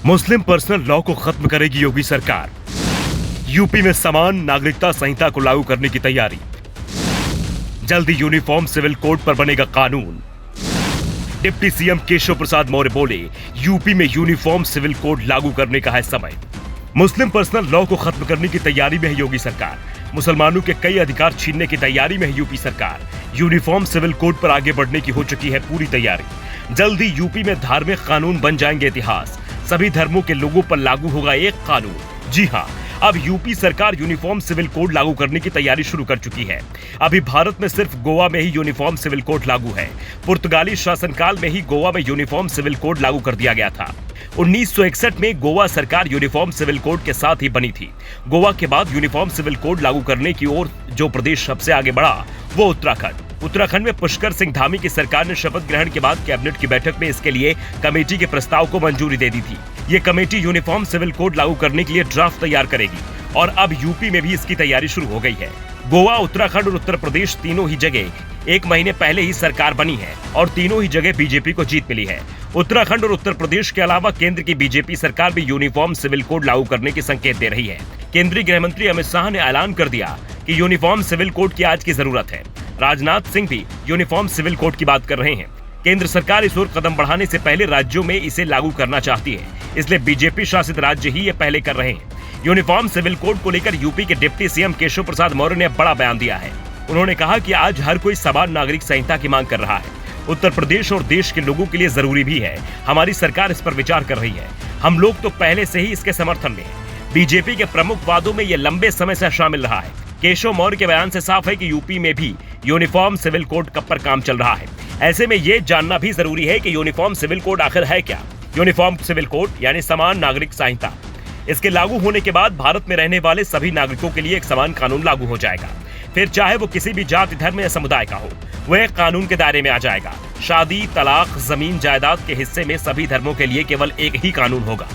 मुस्लिम personal law को खत्म करेगी योगी सरकार। यूपी में समान नागरिकता संहिता को लागू करने की तैयारी। जल्दी यूनिफॉर्म सिविल कोड पर बनेगा कानून। डिप्टी सीएम केशव प्रसाद मौर्य बोले, यूपी में यूनिफॉर्म सिविल कोड लागू करने का है समय। मुस्लिम पर्सनल लॉ को खत्म करने की तैयारी में है योगी सरकार। मुसलमानों के कई अधिकार छीनने की तैयारी में है यूपी सरकार। यूनिफॉर्म सिविल कोड पर आगे बढ़ने की हो चुकी है पूरी तैयारी। जल्दी यूपी में धार्मिक कानून बन जाएंगे इतिहास। सभी धर्मों के लोगों पर लागू होगा एक कानून। जी हां, अब यूपी सरकार यूनिफॉर्म सिविल कोड लागू करने की तैयारी शुरू कर चुकी है। अभी भारत में सिर्फ गोवा में ही यूनिफॉर्म सिविल कोड लागू है। पुर्तगाली शासनकाल में ही गोवा में यूनिफॉर्म सिविल कोड लागू कर दिया गया था। 1961 में गोवा सरकार यूनिफॉर्म सिविल कोड के साथ ही बनी थी। गोवा के बाद यूनिफॉर्म सिविल कोड लागू करने की ओर जो प्रदेश सबसे आगे बढ़ा वो उत्तराखंड में पुष्कर सिंह धामी की सरकार ने शपथ ग्रहण के बाद कैबिनेट की बैठक में इसके लिए कमेटी के प्रस्ताव को मंजूरी दे दी थी। ये कमेटी यूनिफॉर्म सिविल कोड लागू करने के लिए ड्राफ्ट तैयार करेगी और अब यूपी में भी इसकी तैयारी शुरू हो गई है। गोवा, उत्तराखंड और उत्तर प्रदेश तीनों ही जगह 1 महीने पहले ही सरकार बनी है और तीनों ही जगह बीजेपी को जीत मिली है। उत्तराखंड और उत्तर प्रदेश के अलावा केंद्र की बीजेपी सरकार भी यूनिफॉर्म सिविल कोड लागू करने के संकेत दे रही है। केंद्रीय गृह मंत्री अमित शाह ने ऐलान कर दिया कि यूनिफॉर्म सिविल कोड की आज की जरूरत है। राजनाथ सिंह भी यूनिफॉर्म सिविल कोड की बात कर रहे हैं। केंद्र सरकार इस ओर कदम बढ़ाने से पहले राज्यों में इसे लागू करना चाहती है, इसलिए बीजेपी शासित राज्य ही ये पहले कर रहे हैं। यूनिफॉर्म सिविल कोड को लेकर यूपी के डिप्टी सीएम केशव प्रसाद मौर्य ने बड़ा बयान दिया है। उन्होंने कहा कि आज हर कोई समान नागरिक संहिता की मांग कर रहा है। उत्तर प्रदेश और देश के लोगों के लिए जरूरी भी है। हमारी सरकार इस पर विचार कर रही है। हम लोग तो पहले से ही इसके समर्थन में हैं। बीजेपी के प्रमुख वादों में ये लंबे समय से शामिल रहा है। केशव मौर्य के बयान से साफ है कि यूपी में भी यूनिफॉर्म सिविल कोड पर काम चल रहा है। ऐसे में ये जानना भी जरूरी है कि यूनिफॉर्म सिविल कोड आखिर है क्या। यूनिफॉर्म सिविल कोड यानी समान नागरिक संहिता। इसके लागू होने के बाद भारत में रहने वाले सभी नागरिकों के लिए एक समान कानून लागू हो जाएगा। फिर चाहे वो किसी भी जाति, धर्म या समुदाय का हो, वह कानून के दायरे में आ जाएगा। शादी, तलाक, जमीन जायदाद के हिस्से में सभी धर्मों के लिए केवल एक ही कानून होगा।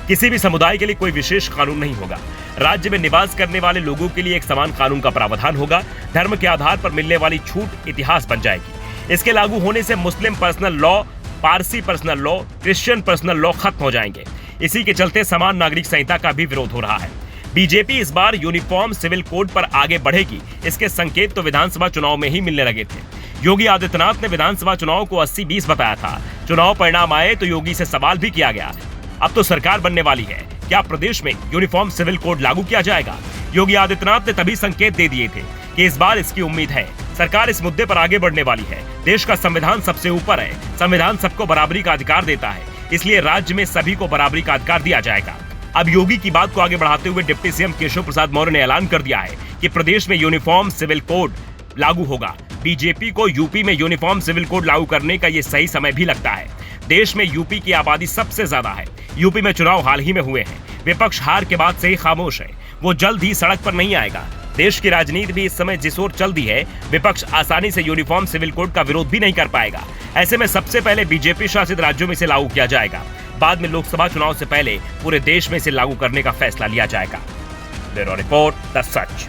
किसी भी समुदाय के लिए कोई विशेष कानून नहीं होगा। राज्य में निवास करने वाले लोगों के लिए एक समान कानून का प्रावधान होगा। धर्म के आधार पर मिलने वाली छूट इतिहास बन जाएगी। इसके लागू होने से Muslim personal law, Parsi personal law, Christian personal law खत्म हो जाएंगे। इसी के चलते समान नागरिक संहिता का भी विरोध हो रहा है। बीजेपी इस बार यूनिफॉर्म सिविल कोड पर आगे बढ़ेगी, इसके संकेत तो विधानसभा चुनाव में ही मिलने लगे थे। योगी आदित्यनाथ ने विधानसभा चुनाव को 80-20 बताया था। चुनाव परिणाम आए तो योगी से सवाल भी किया गया। अब तो सरकार बनने वाली है, क्या प्रदेश में यूनिफॉर्म सिविल कोड लागू किया जाएगा? योगी आदित्यनाथ ने तभी संकेत दे दिए थे कि इस बार इसकी उम्मीद है। सरकार इस मुद्दे पर आगे बढ़ने वाली है। देश का संविधान सबसे ऊपर है। संविधान सबको बराबरी का अधिकार देता है, इसलिए राज्य में सभी को बराबरी का अधिकार दिया जाएगा। अब योगी की बात को आगे बढ़ाते हुए डिप्टी सीएम केशव प्रसाद मौर्य ने ऐलान कर दिया है कि प्रदेश में यूनिफॉर्म सिविल कोड लागू होगा। बीजेपी को यूपी में यूनिफॉर्म सिविल कोड लागू करने का ये सही समय भी लगता है। देश में यूपी की आबादी सबसे ज्यादा है। यूपी में चुनाव हाल ही में हुए हैं। विपक्ष हार के बाद से ही खामोश है। वो जल्द ही सड़क पर नहीं आएगा। देश की राजनीति भी इस समय जिस ओर चल दी है, विपक्ष आसानी से यूनिफॉर्म सिविल कोड का विरोध भी नहीं कर पाएगा। ऐसे में सबसे पहले बीजेपी शासित राज्यों में इसे लागू किया जाएगा। बाद में लोकसभा चुनाव से पहले पूरे देश में इसे लागू करने का फैसला लिया जाएगा। Bureau report, the such.